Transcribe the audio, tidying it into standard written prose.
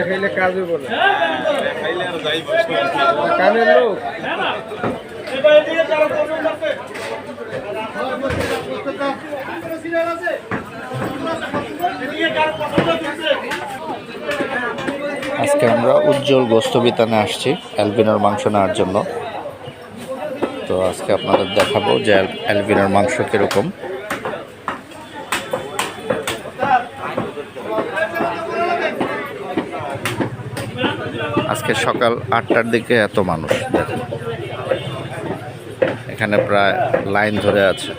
খাইলে কাজ হইব না, কামের লোক। আজকে আমরা উজ্জ্বল গোস্ত বিতানে আসছি অ্যালবিনোর মাংস নেওয়ার জন্য। তো আজকে আপনাদের দেখাবো যে অ্যালবিনোর মাংস কীরকম। আজকে সকাল 8টার দিকে এত মানুষ দেখেন, এখানে প্রায় লাইন ধরে আছে।